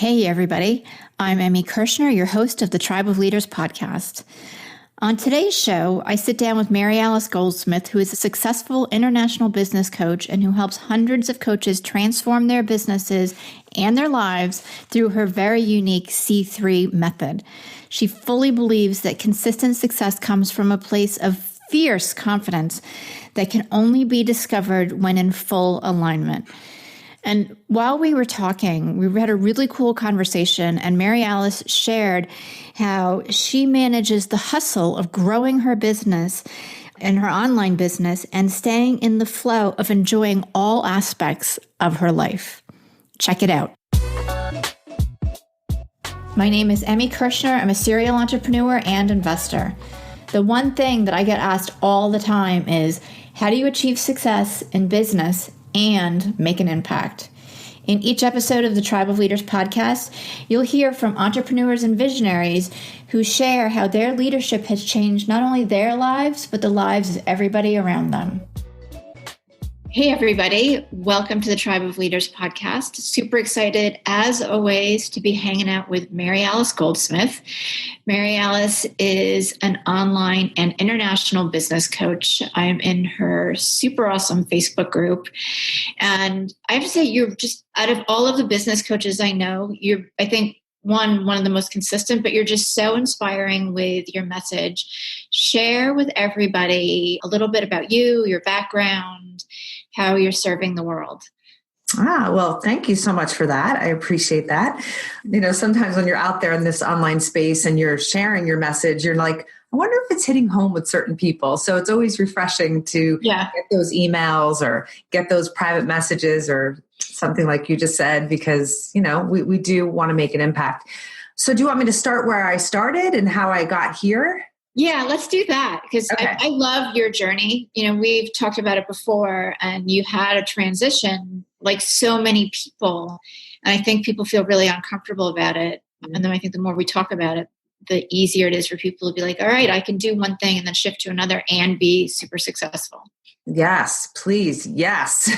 Hey, everybody. I'm Emi Kirshner, your host of the Tribe of Leaders podcast. On today's show, I sit down with Maryalice Goldsmith, who is a successful international business coach and who helps hundreds of coaches transform their businesses and their lives through her very unique C3 method. She fully believes that consistent success comes from a place of fierce confidence that can only be discovered when in full alignment. And while we were talking, we had a really cool conversation, and Maryalice shared how she manages the hustle of growing her business and her online business and staying in the flow of enjoying all aspects of her life. Check it out. My name is Emi Kirshner. I'm a serial entrepreneur and investor. The one thing that I get asked all the time is, how do you achieve success in business and make an impact? In each episode of the Tribe of Leaders podcast, you'll hear from entrepreneurs and visionaries who share how their leadership has changed not only their lives, but the lives of everybody around them. Hey, everybody. Welcome to the Tribe of Leaders podcast. Super excited, as always, to be hanging out with Maryalice Goldsmith. Maryalice is an online and international business coach. I am in her super awesome Facebook group. And I have to say, you're just, out of all of the business coaches I know, you're, I think, one of the most consistent, but you're just so inspiring with your message. Share with everybody a little bit about you, your background, how you're serving the world. Well, thank you so much for that. I appreciate that. You know, sometimes when you're out there in this online space and you're sharing your message, you're like, I wonder if it's hitting home with certain people. So it's always refreshing to get those emails or get those private messages or something like you just said, because, you know, we do want to make an impact. So do you want me to start where I started and how I got here? Yeah, let's do that, because I love your journey. You know, we've talked about it before, and you had a transition like so many people. And I think people feel really uncomfortable about it. Mm-hmm. And then I think the more we talk about it, the easier it is for people to be like, all right, I can do one thing and then shift to another and be super successful. Yes, please. Yes.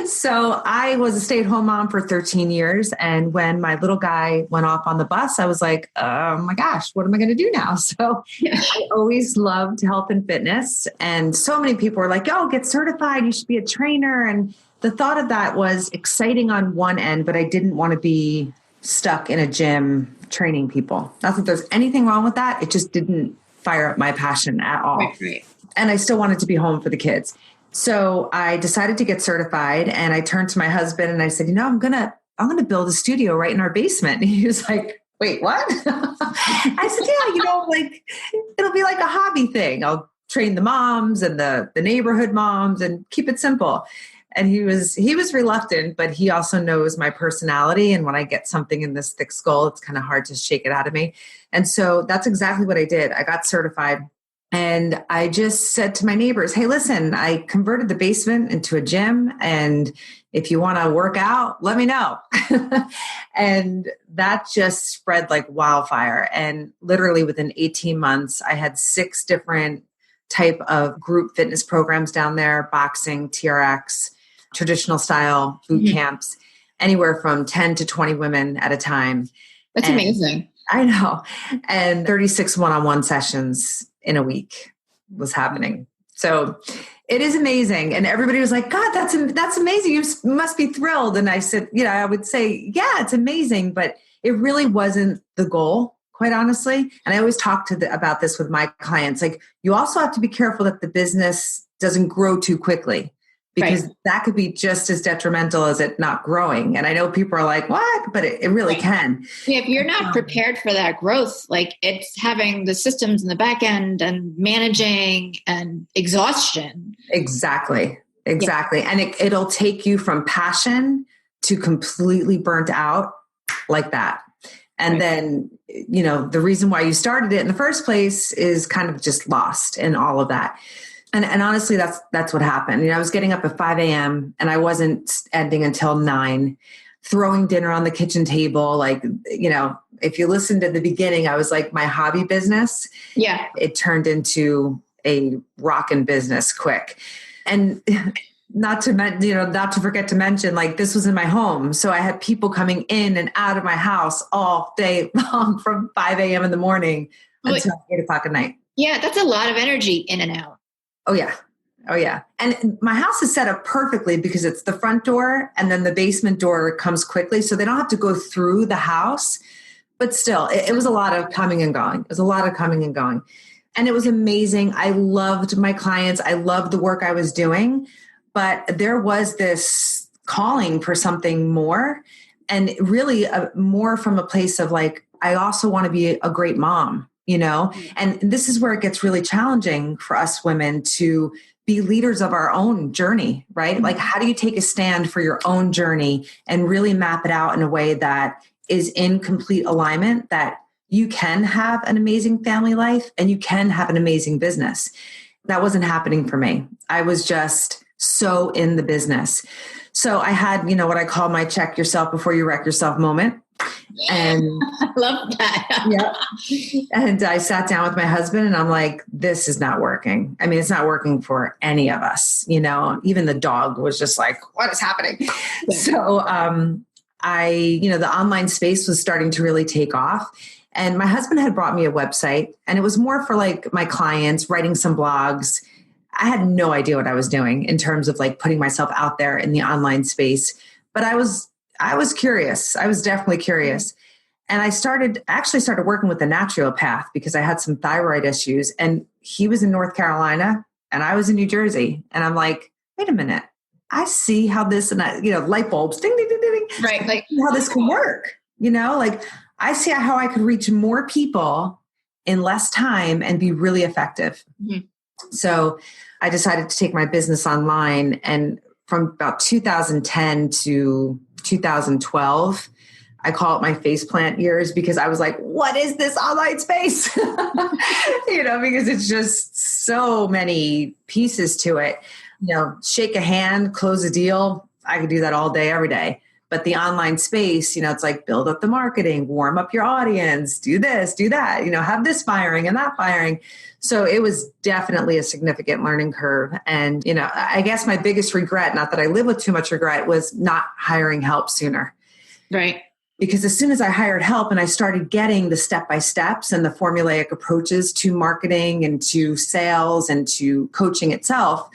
So I was a stay-at-home mom for 13 years. And when my little guy went off on the bus, I was like, oh my gosh, what am I going to do now? So I always loved health and fitness. And so many people were like, oh, get certified. You should be a trainer. And the thought of that was exciting on one end, but I didn't want to be stuck in a gym training people. Not that there's anything wrong with that. It just didn't fire up my passion at all. Right. And I still wanted to be home for the kids. So I decided to get certified, and I turned to my husband and I said, you know, I'm going to build a studio right in our basement. And he was like, wait, what? I said, yeah, you know, like it'll be like a hobby thing. I'll train the moms and the neighborhood moms and keep it simple. And he was reluctant, but he also knows my personality. And when I get something in this thick skull, it's kind of hard to shake it out of me. And so that's exactly what I did. I got certified. And I just said to my neighbors, hey, listen, I converted the basement into a gym. And if you want to work out, let me know. And that just spread like wildfire. And literally within 18 months, I had 6 different type of group fitness programs down there: boxing, TRX, traditional style boot camps, anywhere from 10 to 20 women at a time. That's amazing. I know. And 36 one-on-one sessions in a week was happening. So it is amazing. And everybody was like, God, that's amazing. You must be thrilled. And I said, you know, I would say, yeah, it's amazing, but it really wasn't the goal, quite honestly. And I always talk about this with my clients. Like, you also have to be careful that the business doesn't grow too quickly, because that could be just as detrimental as it not growing. And I know people are like, what? But it really can. Yeah, if you're not prepared for that growth, like it's having the systems in the back end and managing and exhaustion. Exactly. Yeah. And it'll take you from passion to completely burnt out like that. And then, you know, the reason why you started it in the first place is kind of just lost in all of that. And honestly, that's what happened. You know, I was getting up at 5 a.m. and I wasn't ending until 9, throwing dinner on the kitchen table. Like, you know, if you listen to the beginning, I was like, my hobby business. Yeah. It turned into a rockin' business quick. And not to forget to mention, like, this was in my home. So I had people coming in and out of my house all day long from 5 a.m. in the morning until 8 o'clock at night. Yeah. That's a lot of energy in and out. Oh yeah. Oh yeah. And my house is set up perfectly because it's the front door and then the basement door comes quickly. So they don't have to go through the house, but still it was a lot of coming and going. It was a lot of coming and going. And it was amazing. I loved my clients. I loved the work I was doing. But there was this calling for something more, and really more from a place of like, I also want to be a great mom, and this is where it gets really challenging for us women to be leaders of our own journey, right? Mm-hmm. Like, how do you take a stand for your own journey and really map it out in a way that is in complete alignment, that you can have an amazing family life and you can have an amazing business? That wasn't happening for me. I was just so in the business. So I had, what I call my check yourself before you wreck yourself moment. And I love that. Yeah. And I sat down with my husband and I'm like, this is not working. I mean, it's not working for any of us, even the dog was just like, what is happening? Yeah. So the online space was starting to really take off. And my husband had brought me a website, and it was more for like my clients, writing some blogs. I had no idea what I was doing in terms of like putting myself out there in the online space, but I was curious. I was definitely curious. And I started working with a naturopath because I had some thyroid issues, and he was in North Carolina and I was in New Jersey. And I'm like, wait a minute. I see how this, and light bulbs, ding, ding, ding, ding. Right. Like how this can work, like I see how I could reach more people in less time and be really effective. Mm-hmm. So I decided to take my business online, and from about 2010 to 2012, I call it my faceplant years, because I was like, what is this online space? Because it's just so many pieces to it. Shake a hand, close a deal. I could do that all day, every day. But the online space, it's like build up the marketing, warm up your audience, do this, do that, have this firing and that firing. So it was definitely a significant learning curve. And, I guess my biggest regret, not that I live with too much regret, was not hiring help sooner. Right. Because as soon as I hired help and I started getting the step-by-steps and the formulaic approaches to marketing and to sales and to coaching itself,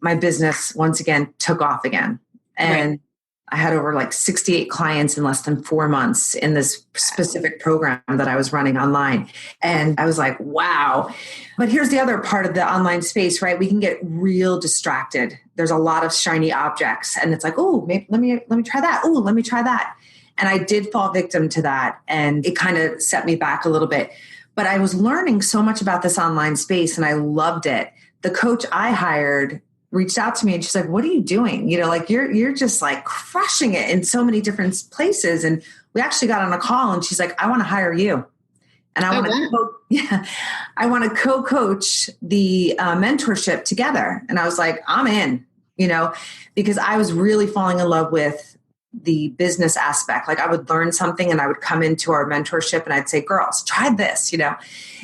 my business once again took off again. And right. I had over like 68 clients in less than 4 months in this specific program that I was running online. And I was like, wow. But here's the other part of the online space, right? We can get real distracted. There's a lot of shiny objects, and it's like, oh, let me try that. Oh, let me try that. And I did fall victim to that, and it kind of set me back a little bit. But I was learning so much about this online space, and I loved it. The coach I hired reached out to me, and she's like, what are you doing? You're just like crushing it in so many different places. And we actually got on a call, and she's like, I want to hire you. And I want to co-coach the mentorship together. And I was like, I'm in, because I was really falling in love with the business aspect. Like, I would learn something and I would come into our mentorship and I'd say, girls, try this,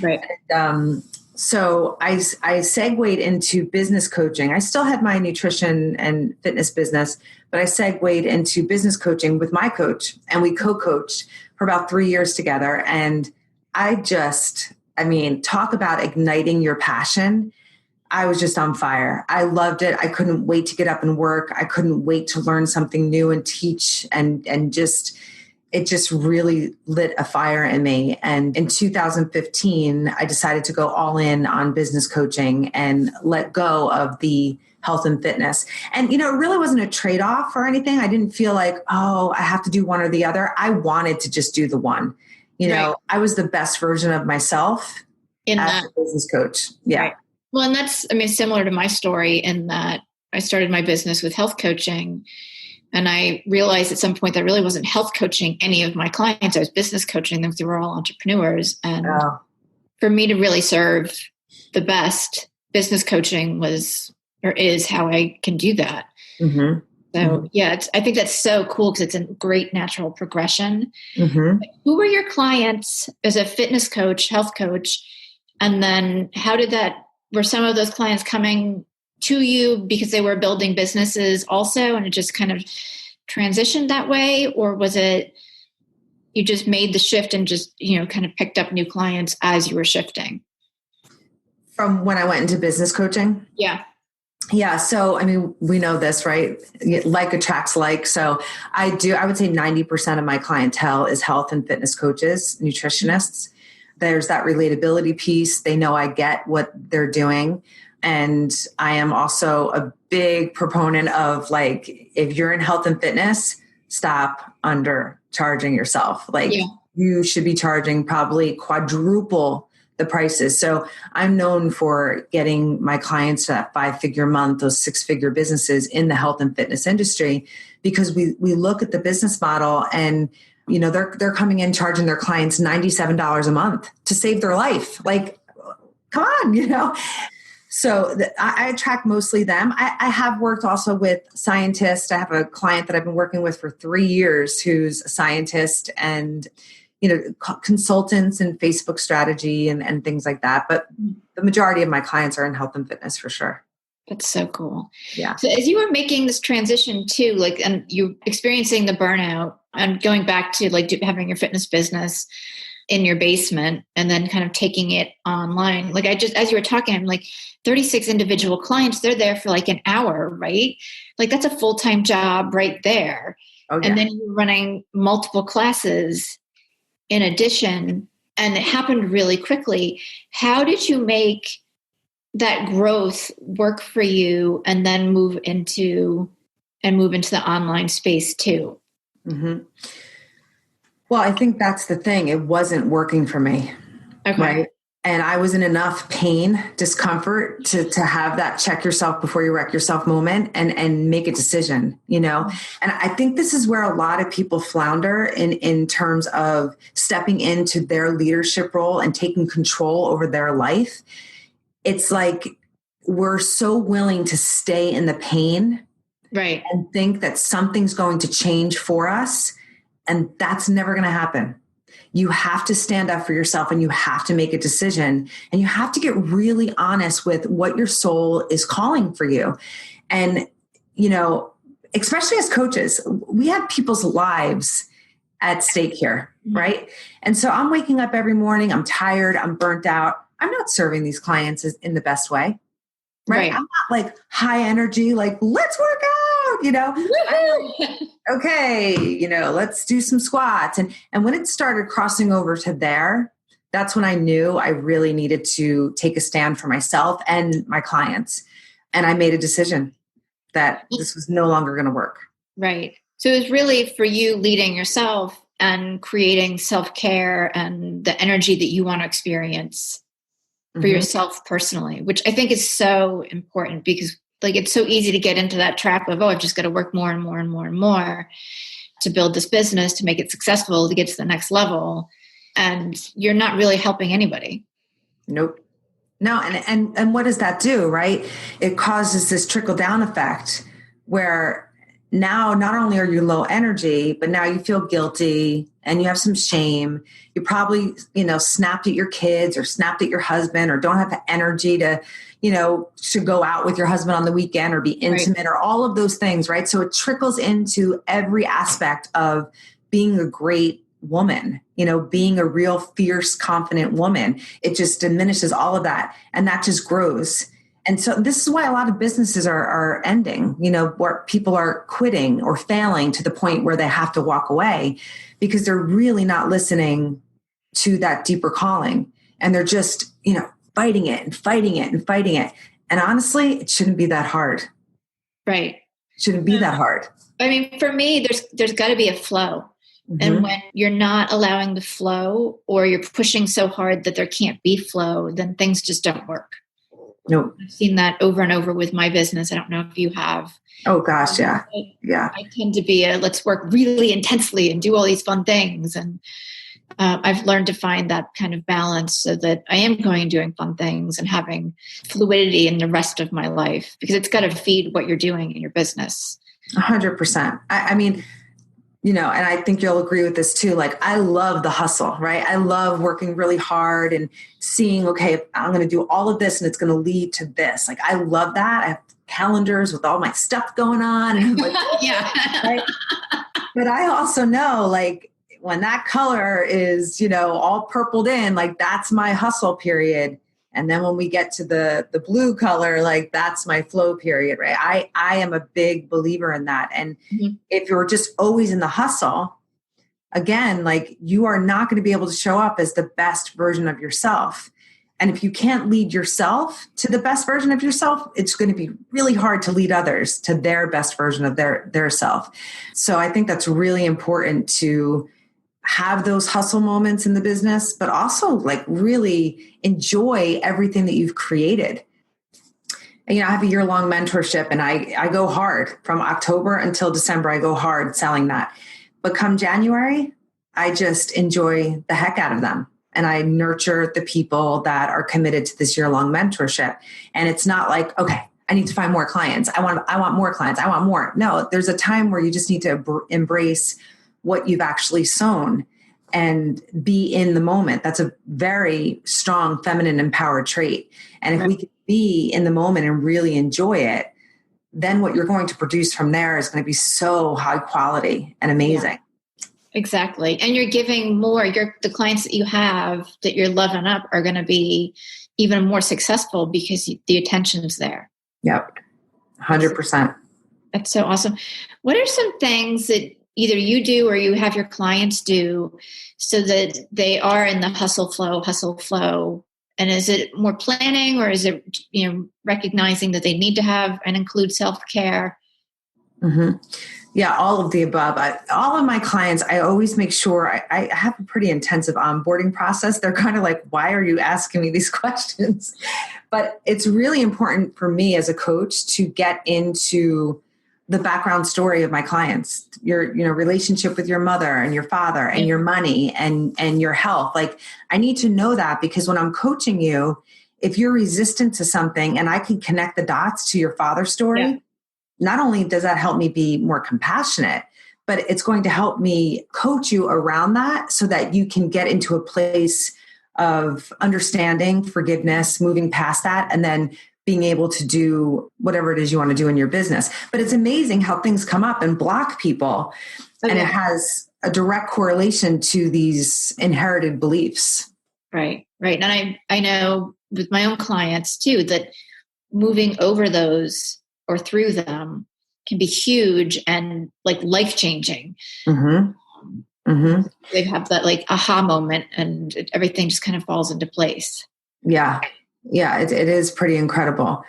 Right. And, so I segued into business coaching. I still had my nutrition and fitness business, but I segued into business coaching with my coach, and we co-coached for about 3 years together. And talk about igniting your passion. I was just on fire. I loved it. I couldn't wait to get up and work. I couldn't wait to learn something new and teach, it just really lit a fire in me. And in 2015, I decided to go all in on business coaching and let go of the health and fitness. And, it really wasn't a trade-off or anything. I didn't feel like, oh, I have to do one or the other. I wanted to just do the one. Right. I was the best version of myself as a business coach. Yeah. Right. Well, and that's, similar to my story in that I started my business with health coaching. And I realized at some point that I really wasn't health coaching any of my clients. I was business coaching them because they were all entrepreneurs. And for me to really serve the best, business coaching is how I can do that. Mm-hmm. So I think that's so cool because it's a great natural progression. Mm-hmm. Who were your clients as a fitness coach, health coach? And then were some of those clients coming to you because they were building businesses also, and it just kind of transitioned that way? Or was it you just made the shift and just, kind of picked up new clients as you were shifting? From when I went into business coaching? Yeah. Yeah. So, I mean, we know this, right? Like attracts like. So I would say 90% of my clientele is health and fitness coaches, nutritionists. There's that relatability piece. They know I get what they're doing. And I am also a big proponent of, like, if you're in health and fitness, stop undercharging yourself. Like, you should be charging probably quadruple the prices. So I'm known for getting my clients to that 5-figure month, those 6-figure businesses in the health and fitness industry, because we look at the business model and, they're coming in charging their clients $97 a month to save their life. Like, come on, So I attract mostly them. I have worked also with scientists. I have a client that I've been working with for 3 years who's a scientist, and consultants in Facebook strategy and things like that. But the majority of my clients are in health and fitness for sure. That's so cool. Yeah. So as you were making this transition too, like, and you experiencing the burnout and going back to like having your fitness business in your basement and then kind of taking it online. Like, as you were talking, I'm like 36 individual clients, they're there for like an hour, right? Like, that's a full-time job right there. Oh, yeah. And then you're running multiple classes in addition, and it happened really quickly. How did you make that growth work for you and then move into the online space too? Mm-hmm. Well, I think that's the thing. It wasn't working for me. Okay. Right. And I was in enough pain, discomfort to have that check yourself before you wreck yourself moment and make a decision, And I think this is where a lot of people flounder in terms of stepping into their leadership role and taking control over their life. It's like we're so willing to stay in the pain, right, and think that something's going to change for us. And that's never going to happen. You have to stand up for yourself, and you have to make a decision, and you have to get really honest with what your soul is calling for you. And, especially as coaches, we have people's lives at stake here, right? And so I'm waking up every morning, I'm tired, I'm burnt out. I'm not serving these clients in the best way, right? I'm not like high energy, like, let's work out, okay, let's do some squats. And when it started crossing over to there, that's when I knew I really needed to take a stand for myself and my clients. And I made a decision that this was no longer going to work. Right. So it was really for you leading yourself and creating self-care and the energy that you want to experience for yourself personally, which I think is so important, because like, it's so easy to get into that trap of, I've just got to work more and more and more and more to build this business, to make it successful, to get to the next level. And you're not really helping anybody. Nope. No. And what does that do, right? It causes this trickle down effect where now not only are you low energy, but now you feel guilty and you have some shame. You probably, snapped at your kids or snapped at your husband, or don't have the energy to go out with your husband on the weekend or be intimate, or all of those things, right? So it trickles into every aspect of being a great woman, being a real fierce, confident woman. It just diminishes all of that. And that just grows. And so this is why a lot of businesses are ending, where people are quitting or failing to the point where they have to walk away, because they're really not listening to that deeper calling. And they're just, fighting it and fighting it and fighting it. And honestly, it shouldn't be that hard. Right. It shouldn't be that hard. I mean, for me, there's got to be a flow. And when you're not allowing the flow, or you're pushing so hard that there can't be flow, then things just don't work. No. I've seen that over and over with my business. I don't know if you have. Oh gosh, yeah. I tend to be let's work really intensely and do all these fun things. And I've learned to find that kind of balance so that I am going and doing fun things and having fluidity in the rest of my life, because it's got to feed what you're doing in your business. 100%. I mean, and I think you'll agree with this too. Like, I love the hustle, right? I love working really hard and seeing, okay, I'm going to do all of this and it's going to lead to this. Like, I love that. I have calendars with all my stuff going on. And I'm like, Yeah. right? But I also know, like, when that color is, all purpled in, like, that's my hustle period. And then when we get to the blue color, like, that's my flow period, right? I am a big believer in that. And if you're just always in the hustle, again, like, you are not going to be able to show up as the best version of yourself. And if you can't lead yourself to the best version of yourself, it's going to be really hard to lead others to their best version of their self. So I think that's really important to have those hustle moments in the business, but also, like, really enjoy everything that you've created. And, I have a year-long mentorship, and I go hard from October until December. I go hard selling that. But come January, I just enjoy the heck out of them. And I nurture the people that are committed to this year-long mentorship. And it's not like, okay, I need to find more clients. I want more clients. I want more. No, there's a time where you just need to embrace what you've actually sown and be in the moment. That's a very strong feminine empowered trait. And if we can be in the moment and really enjoy it, then what you're going to produce from there is going to be so high quality and amazing. Yeah. Exactly. And you're giving more. The clients that you have that you're loving up are going to be even more successful because the attention's there. Yep. 100%. That's so awesome. What are some things that either you do or you have your clients do so that they are in the hustle flow? And is it more planning, or is it, recognizing that they need to have and include self-care? Mm-hmm. Yeah, all of the above. All of my clients, I always make sure I have a pretty intensive onboarding process. They're kind of like, why are you asking me these questions? But it's really important for me as a coach to get into the background story of my clients, your relationship with your mother and your father and your money and your health. Like, I need to know that, because when I'm coaching you, if you're resistant to something and I can connect the dots to your father's story, not only does that help me be more compassionate, but it's going to help me coach you around that so that you can get into a place of understanding, forgiveness, moving past that, and then being able to do whatever it is you want to do in your business. But it's amazing how things come up and block people. Okay. And it has a direct correlation to these inherited beliefs. Right. And I know with my own clients too, that moving over those or through them can be huge and like life-changing. They have that like aha moment and everything just kind of falls into place. Yeah, it is pretty incredible.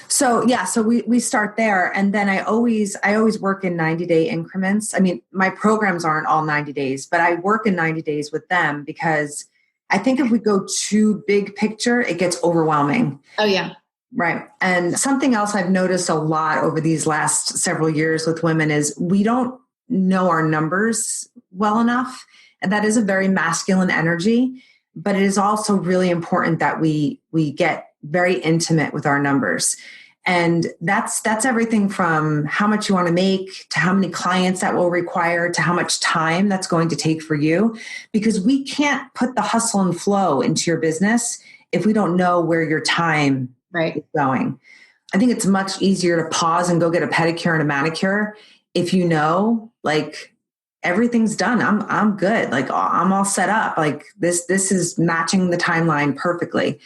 So we start there, and then I always work in 90-day increments. I mean, my programs aren't all 90 days, but I work in 90 days with them because I think if we go too big picture, it gets overwhelming. Oh yeah. Right. And something else I've noticed a lot over these last several years with women is we don't know our numbers well enough. And that is a very masculine energy, but it is also really important that we get very intimate with our numbers. And that's everything from how much you want to make to how many clients that will require to how much time that's going to take for you, because we can't put the hustle and flow into your business if we don't know where your time is going. I think it's much easier to pause and go get a pedicure and a manicure if you know, like, everything's done. I'm good. Like, I'm all set up. Like, this is matching the timeline perfectly.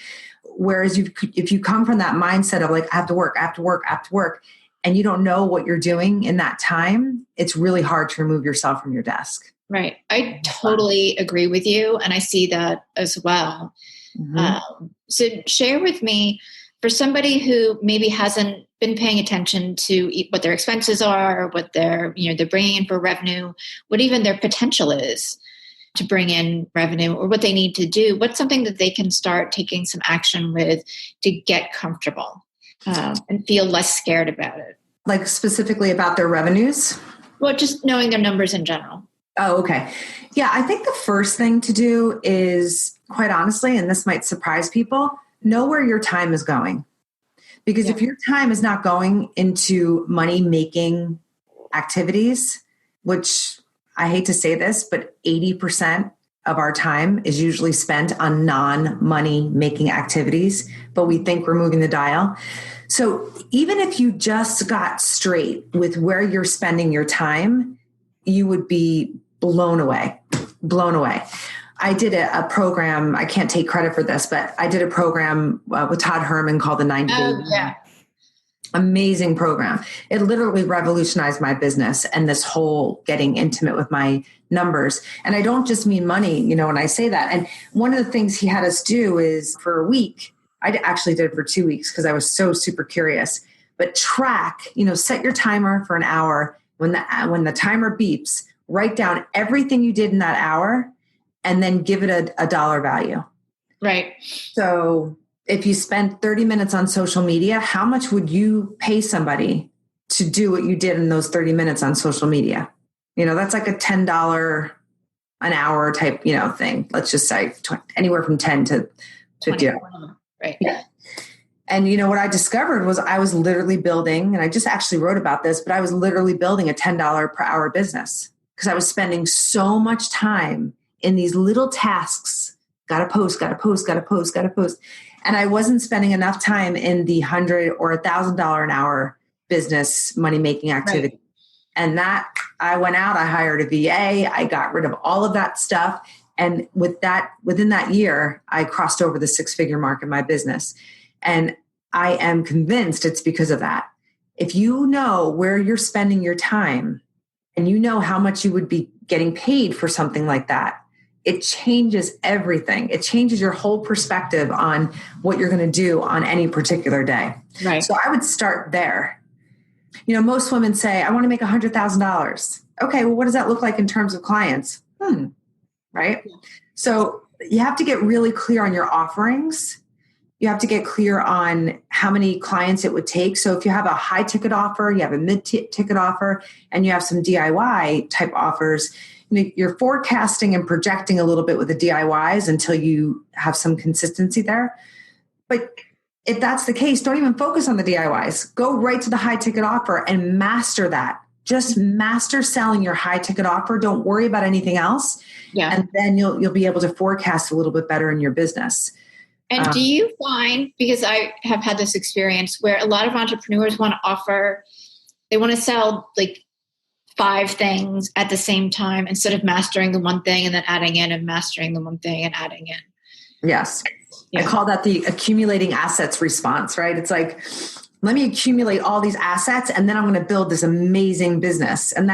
Whereas if you come from that mindset of like, I have to work, and you don't know what you're doing in that time, it's really hard to remove yourself from your desk. Right. I totally agree with you. And I see that as well. So share with me, for somebody who maybe hasn't been paying attention to what their expenses are, what they're bringing in for revenue, what even their potential is to bring in revenue, or what they need to do, what's something that they can start taking some action with to get comfortable and feel less scared about it? Like, specifically about their revenues? Well, just knowing their numbers in general. Oh, okay. Yeah, I think the first thing to do is, quite honestly, and this might surprise people, know where your time is going. Because if your time is not going into money-making activities, which I hate to say this, but 80% of our time is usually spent on non-money making activities, but we think we're moving the dial. So even if you just got straight with where you're spending your time, you would be blown away, blown away. I did a program. I can't take credit for this, but I did a program with Todd Herman called the 90 Day. Oh, yeah. Amazing program. It literally revolutionized my business and this whole getting intimate with my numbers. And I don't just mean money, when I say that. And one of the things he had us do is for a week, I actually did it for 2 weeks because I was so super curious, but track, set your timer for an hour. When the timer beeps, write down everything you did in that hour and then give it a dollar value. Right. So if you spent 30 minutes on social media, how much would you pay somebody to do what you did in those 30 minutes on social media? That's like a $10 an hour type, thing. Let's just say anywhere from 10 to 50. Right. Yeah. And what I discovered was I was literally building, and I just actually wrote about this, but I was literally building a $10 per hour business because I was spending so much time in these little tasks. Got to post. And I wasn't spending enough time in the $100 or $1,000 an hour business money-making activity. Right. And that I went out, I hired a VA, I got rid of all of that stuff. And within that year, I crossed over the 6-figure mark in my business. And I am convinced it's because of that. If you know where you're spending your time and you know how much you would be getting paid for something like that, it changes everything. It changes your whole perspective on what you're going to do on any particular day. Right. So I would start there. Most women say, I want to make $100,000. Okay, well, what does that look like in terms of clients? Right? Yeah. So you have to get really clear on your offerings. You have to get clear on how many clients it would take. So if you have a high ticket offer, you have a mid ticket offer, and you have some DIY type offers, you're forecasting and projecting a little bit with the DIYs until you have some consistency there. But if that's the case, don't even focus on the DIYs. Go right to the high ticket offer and master that. Just master selling your high ticket offer. Don't worry about anything else. Yeah. And then you'll be able to forecast a little bit better in your business. And do you find, because I have had this experience where a lot of entrepreneurs want to sell like 5 things at the same time instead of mastering the one thing and then adding in and mastering the one thing and adding in. Yes. Yeah. I call that the accumulating assets response, right? It's like, let me accumulate all these assets and then I'm going to build this amazing business. And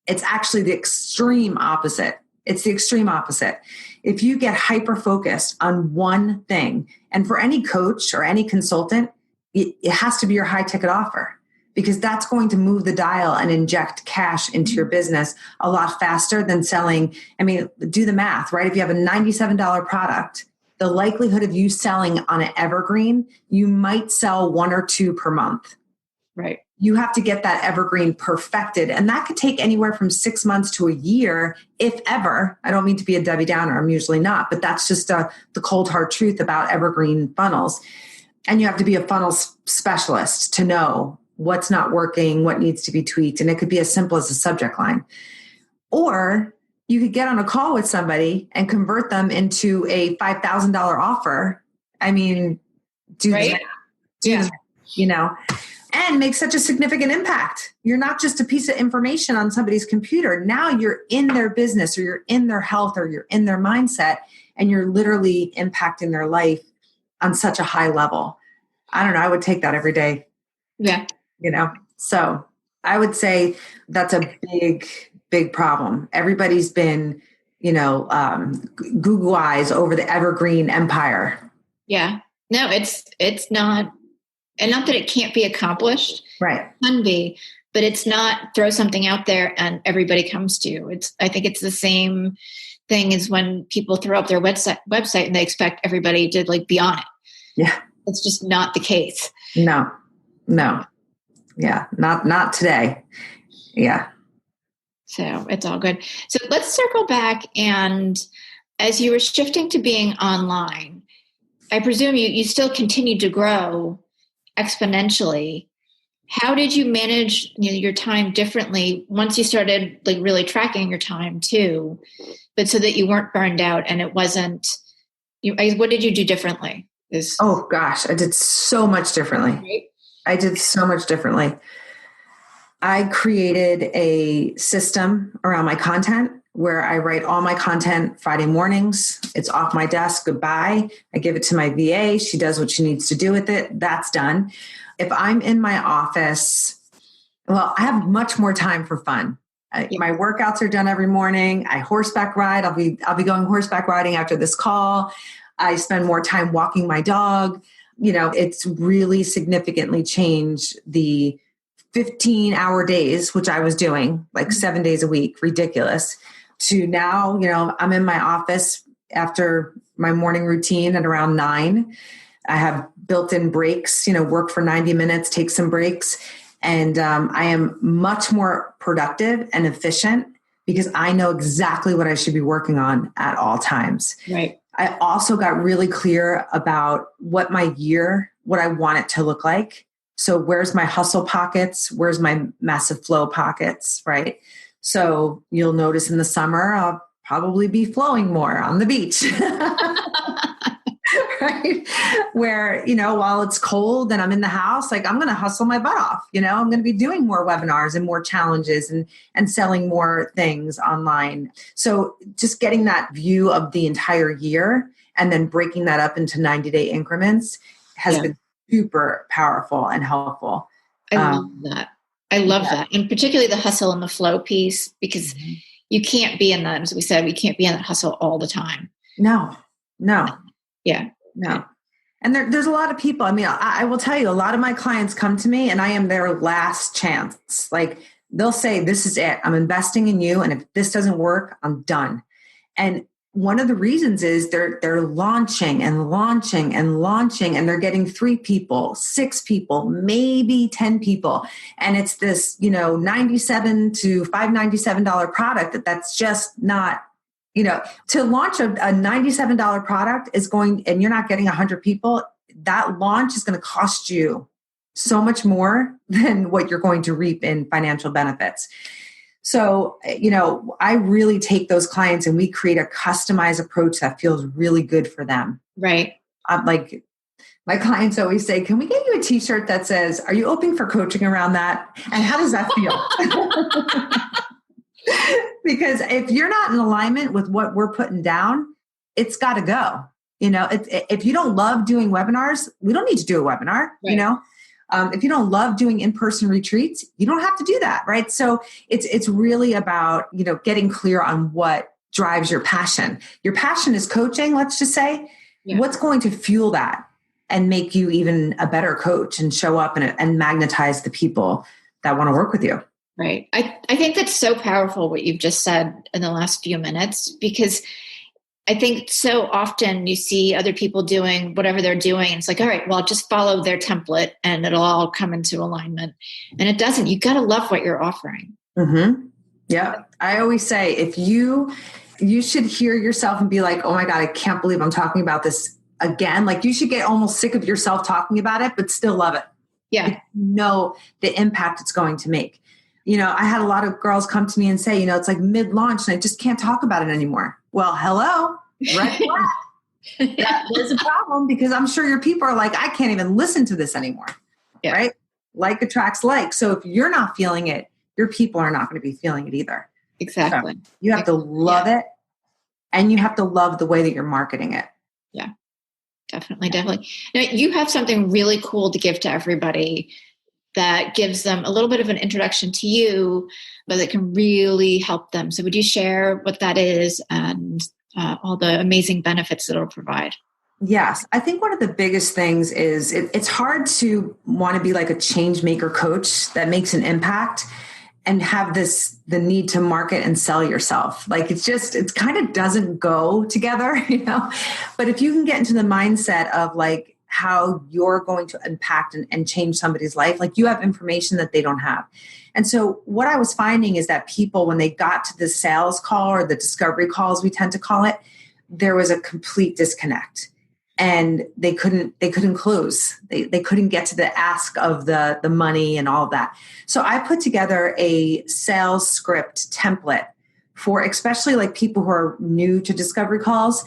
it's actually the extreme opposite. It's the extreme opposite. If you get hyper-focused on one thing, and for any coach or any consultant, it has to be your high-ticket offer because that's going to move the dial and inject cash into your business a lot faster than selling. Do the math, right? If you have a $97 product, the likelihood of you selling on an evergreen, you might sell 1 or 2 per month. Right. You have to get that evergreen perfected. And that could take anywhere from 6 months to a year, if ever. I don't mean to be a Debbie Downer. I'm usually not, but that's just the cold hard truth about evergreen funnels. And you have to be a funnel specialist to know what's not working, what needs to be tweaked. And it could be as simple as a subject line. Or you could get on a call with somebody and convert them into a $5,000 offer. Do right? that, and make such a significant impact. You're not just a piece of information on somebody's computer. Now you're in their business or you're in their health or you're in their mindset and you're literally impacting their life on such a high level. I don't know. I would take that every day. Yeah. So I would say that's a big, big problem. Everybody's been, Google eyes over the evergreen empire. Yeah. No, it's not. And not that it can't be accomplished. Right. It can be, but it's not throw something out there and everybody comes to you. I think it's the same thing as when people throw up their website and they expect everybody to be on it. Yeah. It's just not the case. No. Yeah. Not today. Yeah. So it's all good. So let's circle back. And as you were shifting to being online, I presume you still continued to grow exponentially. How did you manage your time differently once you started really tracking your time too, but so that you weren't burned out and it wasn't, what did you do differently? Oh gosh, I did so much differently. Right? I did so much differently. I created a system around my content where I write all my content Friday mornings. It's off my desk. Goodbye. I give it to my VA. She does what she needs to do with it. That's done. If I'm in my office, well, I have much more time for fun. My workouts are done every morning. I horseback ride. I'll be going horseback riding after this call. I spend more time walking my dog. It's really significantly changed the 15-hour days, which I was doing like 7 days a week, ridiculous, to now, I'm in my office after my morning routine at around 9. I have built-in breaks, work for 90 minutes, take some breaks. And I am much more productive and efficient because I know exactly what I should be working on at all times. Right. I also got really clear about what I want it to look like. So where's my hustle pockets? Where's my massive flow pockets, right? So you'll notice in the summer, I'll probably be flowing more on the beach. Right? Where, while it's cold and I'm in the house, like I'm going to hustle my butt off. I'm going to be doing more webinars and more challenges and selling more things online. So just getting that view of the entire year and then breaking that up into 90-day increments has been super powerful and helpful. I love that. I love that. And particularly the hustle and the flow piece, because you can't be in that, as we said, we can't be in that hustle all the time. No. Yeah. No. And there's a lot of people. I mean, I will tell you, a lot of my clients come to me and I am their last chance. Like they'll say, this is it. I'm investing in you. And if this doesn't work, I'm done. And one of the reasons is they're launching and launching and launching, and they're getting 3 people, 6 people, maybe 10 people. And it's this, $97 to $597 product that's just not, to launch a $97 product is going, and you're not getting 100 people, that launch is going to cost you so much more than what you're going to reap in financial benefits. So, I really take those clients and we create a customized approach that feels really good for them. Right. Like my clients always say, can we get you a t-shirt that says, are you open for coaching around that? And how does that feel? Because if you're not in alignment with what we're putting down, it's got to go. If you don't love doing webinars, we don't need to do a webinar, right. If you don't love doing in-person retreats, you don't have to do that, right? So it's really about, getting clear on what drives your passion. Your passion is coaching, let's just say. Yeah. What's going to fuel that and make you even a better coach and show up and magnetize the people that want to work with you? Right. I think that's so powerful what you've just said in the last few minutes, because I think so often you see other people doing whatever they're doing. And it's like, all right, well, just follow their template and it'll all come into alignment. And it doesn't. You got to love what you're offering. Mm-hmm. Yeah. I always say, if you should hear yourself and be like, oh my God, I can't believe I'm talking about this again. Like you should get almost sick of yourself talking about it, but still love it. Yeah. You know the impact it's going to make. I had a lot of girls come to me and say, it's like mid-launch and I just can't talk about it anymore. Well, hello, right? There's a problem, because I'm sure your people are like, I can't even listen to this anymore, right? Like attracts like. So if you're not feeling it, your people are not going to be feeling it either. Exactly. So you have to love it, and you have to love the way that you're marketing it. Yeah, definitely. Now, you have something really cool to give to everybody that gives them a little bit of an introduction to you, but that can really help them. So would you share what that is and all the amazing benefits that it'll provide? Yes. I think one of the biggest things is it's hard to want to be like a change maker coach that makes an impact and have the need to market and sell yourself. Like it kind of doesn't go together, but if you can get into the mindset of like how you're going to impact and change somebody's life, like you have information that they don't have. And so what I was finding is that people, when they got to the sales call or the discovery calls, we tend to call it, there was a complete disconnect. And they couldn't close. They couldn't get to the ask of the money and all of that. So I put together a sales script template for especially like people who are new to discovery calls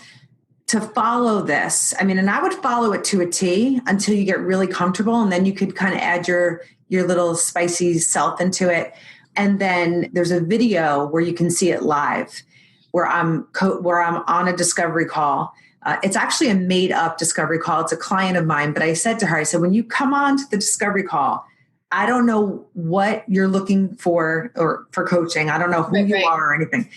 to follow this, I mean, and I would follow it to a T until you get really comfortable. And then you could kind of add your little spicy self into it. And then there's a video where you can see it live, where I'm on a discovery call. It's actually a made up discovery call. It's a client of mine, but I said to her, I said, when you come on to the discovery call, I don't know what you're looking for or for coaching. I don't know who you are or anything.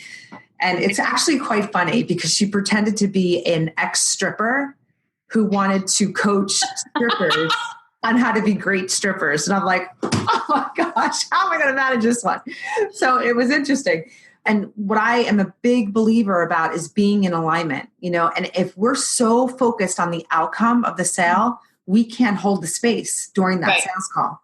And it's actually quite funny because she pretended to be an ex-stripper who wanted to coach strippers on how to be great strippers. And I'm like, oh my gosh, how am I going to manage this one? So it was interesting. And what I am a big believer about is being in alignment, and if we're so focused on the outcome of the sale, we can't hold the space during that sales call.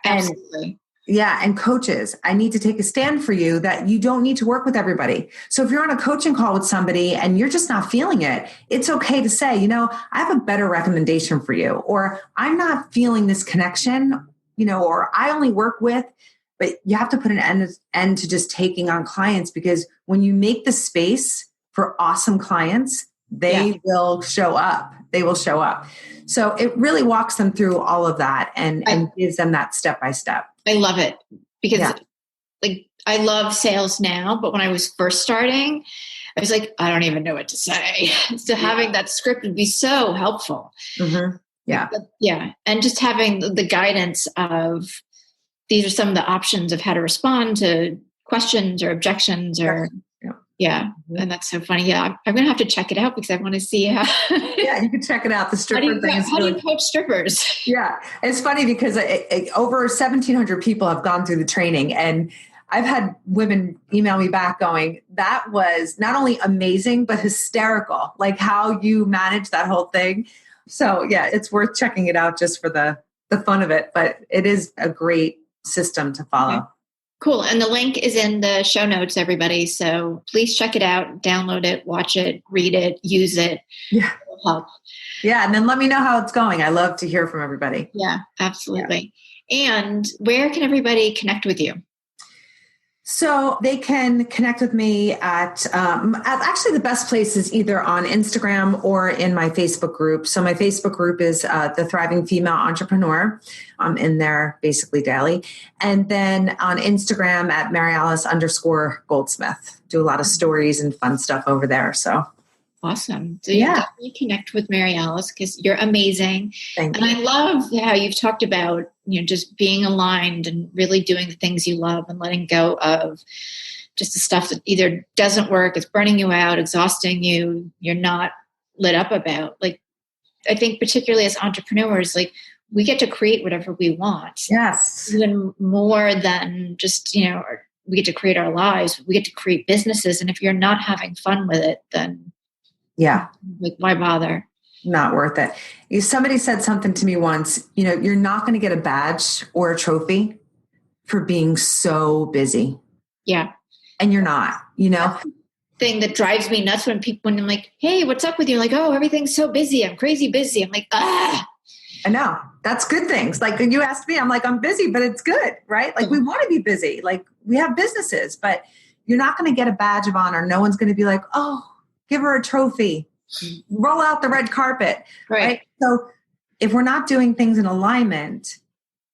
Absolutely. And coaches, I need to take a stand for you that you don't need to work with everybody. So if you're on a coaching call with somebody and you're just not feeling it, it's okay to say, I have a better recommendation for you, or I'm not feeling this connection, or I only work with, but you have to put an end to just taking on clients, because when you make the space for awesome clients, they will show up. They will show up. So it really walks them through all of that and gives them that step by step. I love it because I love sales now, but when I was first starting, I was like, I don't even know what to say. So having that script would be so helpful. Mm-hmm. Yeah. Yeah. And just having the guidance of, these are some of the options of how to respond to questions or objections or And that's so funny. Yeah. I'm going to have to check it out because I want to see how. Yeah. You can check it out. The stripper thing. How do you coach strippers? Yeah. It's funny because over 1,700 people have gone through the training, and I've had women email me back going, that was not only amazing, but hysterical. Like how you manage that whole thing. So yeah, it's worth checking it out just for the fun of it, but it is a great system to follow. Okay. Cool. And the link is in the show notes, everybody. So please check it out, download it, watch it, read it, use it. Yeah. It'll help. Yeah. And then let me know how it's going. I love to hear from everybody. Yeah, absolutely. Yeah. And where can everybody connect with you? So they can connect with me at actually the best place is either on Instagram or in my Facebook group. So my Facebook group is the Thriving Female Entrepreneur. I'm in there basically daily. And then on Instagram at Maryalice_Goldsmith. Do a lot of stories and fun stuff over there. So awesome. So you definitely connect with Maryalice because you're amazing. Thank you. And I love how you've talked about, just being aligned and really doing the things you love and letting go of just the stuff that either doesn't work, it's burning you out, exhausting you, you're not lit up about. Like, I think particularly as entrepreneurs, like we get to create whatever we want. Yes. Even more than just, we get to create our lives. We get to create businesses. And if you're not having fun with it, then like why bother? Not worth it. Somebody said something to me once, you're not going to get a badge or a trophy for being so busy. Yeah. And you're not, thing that drives me nuts when I'm like, hey, what's up with you? Like, oh, everything's so busy. I'm crazy busy. I'm like, ah. I know. That's good things. Like you asked me, I'm like, I'm busy, but it's good, right? Like we want to be busy. Like we have businesses, but you're not going to get a badge of honor. No one's going to be like, oh, give her a trophy. Roll out the red carpet. Right. So if we're not doing things in alignment,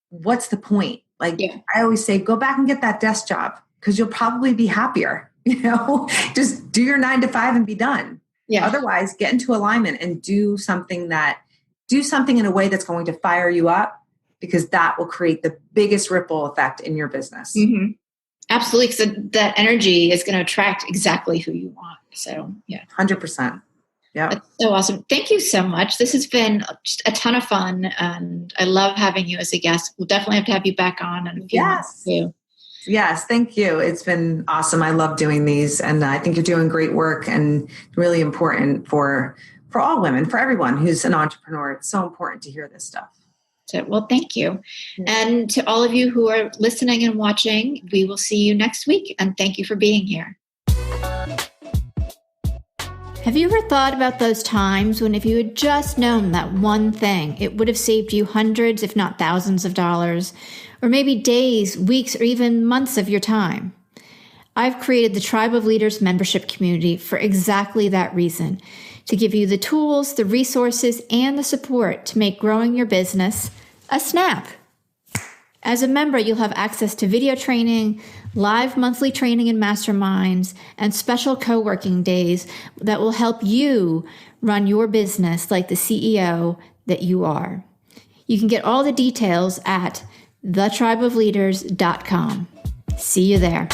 what's the point? Like I always say, go back and get that desk job because you'll probably be happier. Just do your 9 to 5 and be done. Yeah. Otherwise, get into alignment and do something in a way that's going to fire you up, because that will create the biggest ripple effect in your business. Mm-hmm. Absolutely. Because that energy is going to attract exactly who you want. So 100%. Yeah. That's so awesome. Thank you so much. This has been just a ton of fun, and I love having you as a guest. We'll definitely have to have you back on in a few months too. Yes. Thank you. It's been awesome. I love doing these, and I think you're doing great work and really important for all women, for everyone who's an entrepreneur. It's so important to hear this stuff. So, well, thank you. And to all of you who are listening and watching, we will see you next week. And thank you for being here. Have you ever thought about those times when if you had just known that one thing, it would have saved you hundreds, if not thousands of dollars, or maybe days, weeks, or even months of your time? I've created the Tribe of Leaders membership community for exactly that reason, to give you the tools, the resources, and the support to make growing your business a snap. As a member, you'll have access to video training, live monthly training and masterminds, and special co-working days that will help you run your business like the CEO that you are. You can get all the details at thetribeofleaders.com. See you there.